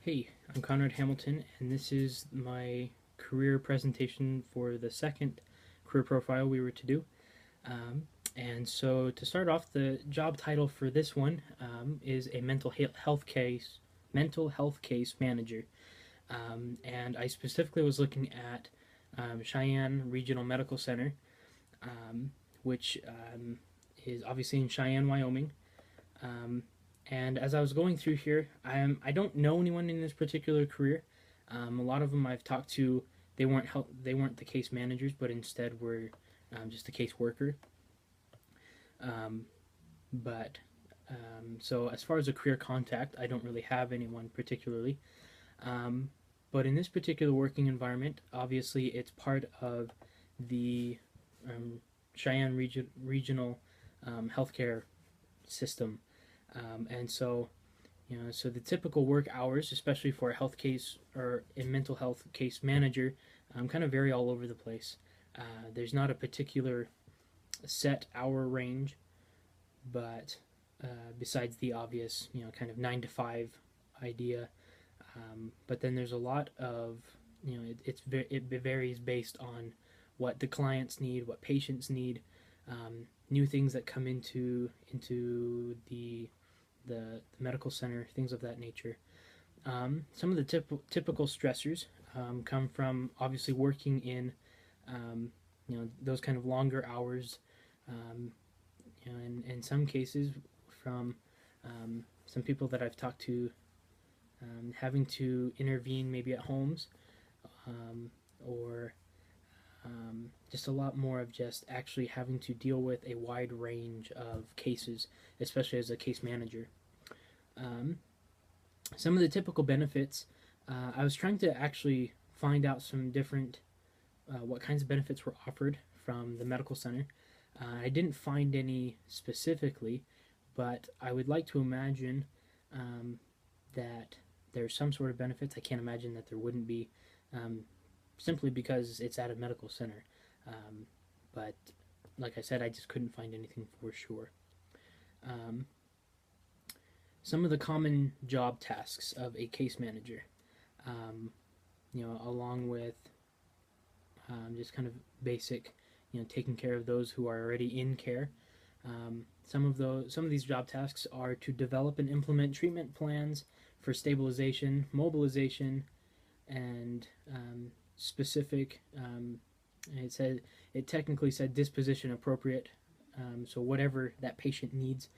Hey, I'm Conrad Hamilton, and this is my career presentation for the second career profile we were to do. Um, and so, to start off, the job title for this one is a mental health case manager. And I specifically was looking at Cheyenne Regional Medical Center, which is obviously in Cheyenne, Wyoming. Um, and as I was going through here, I don't know anyone in this particular career. A lot of them I've talked to, they weren't the case managers, but instead were just a case worker. Um, but so as far as a career contact, I don't really have anyone particularly. Um, but in this particular working environment, obviously it's part of the um, Regional healthcare system. And so, so the typical work hours, especially for a health case or a mental health case manager, kind of vary all over the place. There's not a particular set hour range, but besides the obvious, kind of 9 to 5 idea. But then there's a lot of, it varies based on what the clients need, what patients need, new things that come into the medical center, things of that nature. Some of the typical stressors come from obviously working in those kind of longer hours. In some cases, from some people that I've talked to, having to intervene maybe at homes, or just a lot more of just actually having to deal with a wide range of cases, especially as a case manager. Um, some of the typical benefits, I was trying to actually find out some different, what kinds of benefits were offered from the medical center. I didn't find any specifically, but I would like to imagine that there's some sort of benefits. I can't imagine that there wouldn't be, simply because it's at a medical center. But like I said, I just couldn't find anything for sure. Um, some of the common job tasks of a case manager, along with just kind of basic, taking care of those who are already in care. Some of these job tasks are to develop and implement treatment plans for stabilization, mobilization, and specific. It technically said disposition appropriate. So whatever that patient needs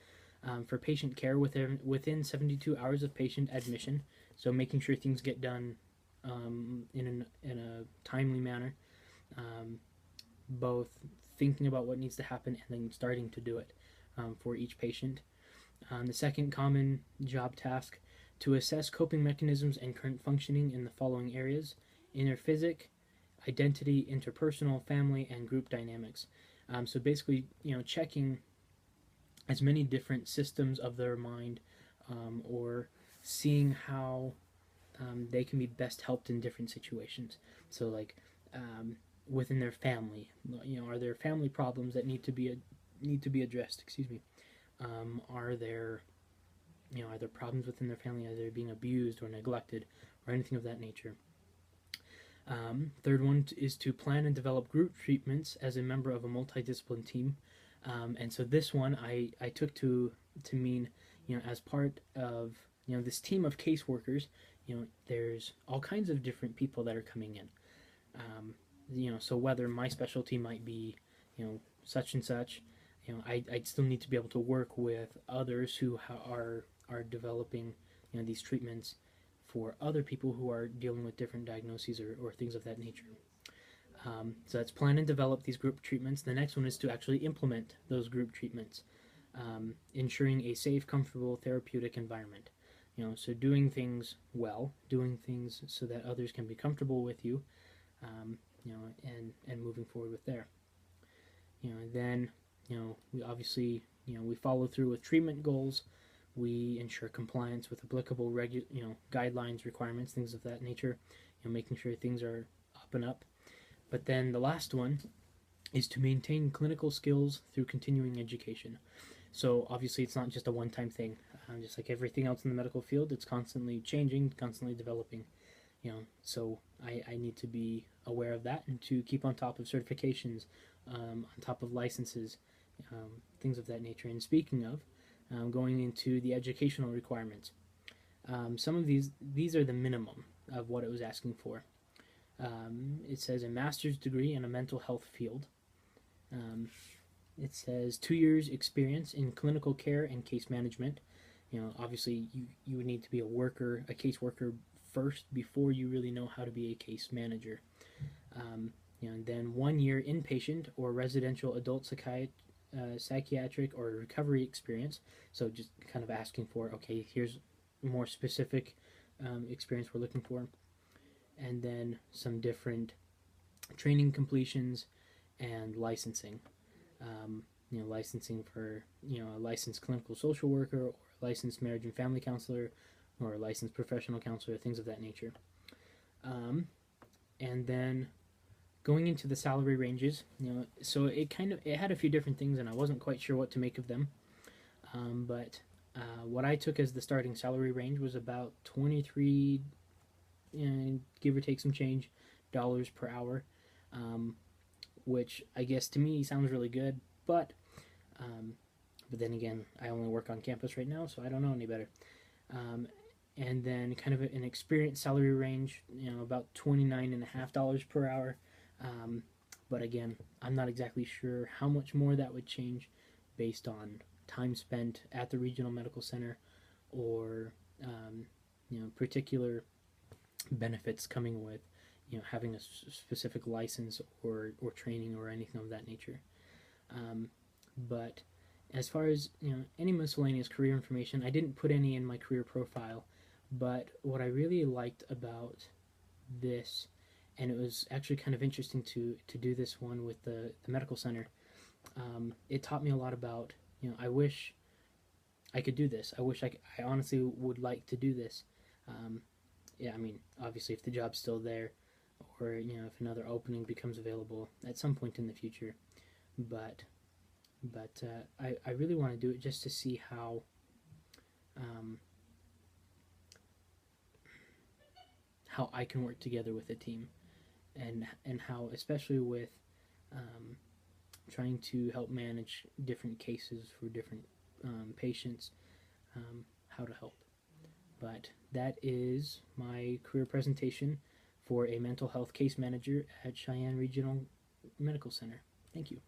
for patient care within 72 hours of patient admission. So making sure things get done in a timely manner. Both thinking about what needs to happen and then starting to do it for each patient. The second common job task, to assess coping mechanisms and current functioning in the following areas: inner physic, identity, interpersonal, family, and group dynamics. So basically, checking as many different systems of their mind, or seeing how they can be best helped in different situations. So like within their family, are there family problems that need to be addressed? Excuse me. Are there problems within their family? Are they being abused or neglected or anything of that nature? Third one is to plan and develop group treatments as a member of a multidisciplinary team. And so this one I took to mean, as part of, this team of caseworkers, there's all kinds of different people that are coming in. So whether my specialty might be, such and such, I'd still need to be able to work with others who are developing, these treatments for other people who are dealing with different diagnoses or things of that nature. So that's plan and develop these group treatments. The next one is to actually implement those group treatments, ensuring a safe, comfortable, therapeutic environment. So doing things well, doing things so that others can be comfortable with you, and moving forward with there. Then, we obviously, we follow through with treatment goals. We ensure compliance with applicable guidelines, requirements, things of that nature. Making sure things are up and up. But then the last one is to maintain clinical skills through continuing education. So obviously it's not just a one-time thing. Just like everything else in the medical field, it's constantly changing, constantly developing. So I need to be aware of that and to keep on top of certifications, on top of licenses, things of that nature. And speaking of, going into the educational requirements, some of these are the minimum of what it was asking for. It says a master's degree in a mental health field. Um, it says 2 years experience in clinical care and case management. Obviously you would need to be a case worker first before you really know how to be a case manager. And then 1 year inpatient or residential adult psychiatric or recovery experience. So just kind of asking for, okay, here's more specific experience we're looking for. And then some different training completions and licensing. Licensing for a licensed clinical social worker or a licensed marriage and family counselor or a licensed professional counselor, things of that nature. And then going into the salary ranges, so it had a few different things, and I wasn't quite sure what to make of them. But what I took as the starting salary range was about 23, give or take some change, dollars per hour, which I guess to me sounds really good, but then again, I only work on campus right now, so I don't know any better. And then kind of an experience salary range, about $29.50 per hour. But again, I'm not exactly sure how much more that would change based on time spent at the regional medical center or particular benefits coming with having a specific license or training or anything of that nature. But as far as any miscellaneous career information, I didn't put any in my career profile. But what I really liked about this, and it was actually kind of interesting to do this one with the medical center, it taught me a lot about, I wish I could do this. I wish I honestly would like to do this. Yeah, I mean, obviously if the job's still there, or if another opening becomes available at some point in the future. But I really want to do it just to see how I can work together with a team, and how, especially with trying to help manage different cases for different patients, how to help. But that is my career presentation for a mental health case manager at Cheyenne Regional Medical Center. Thank you.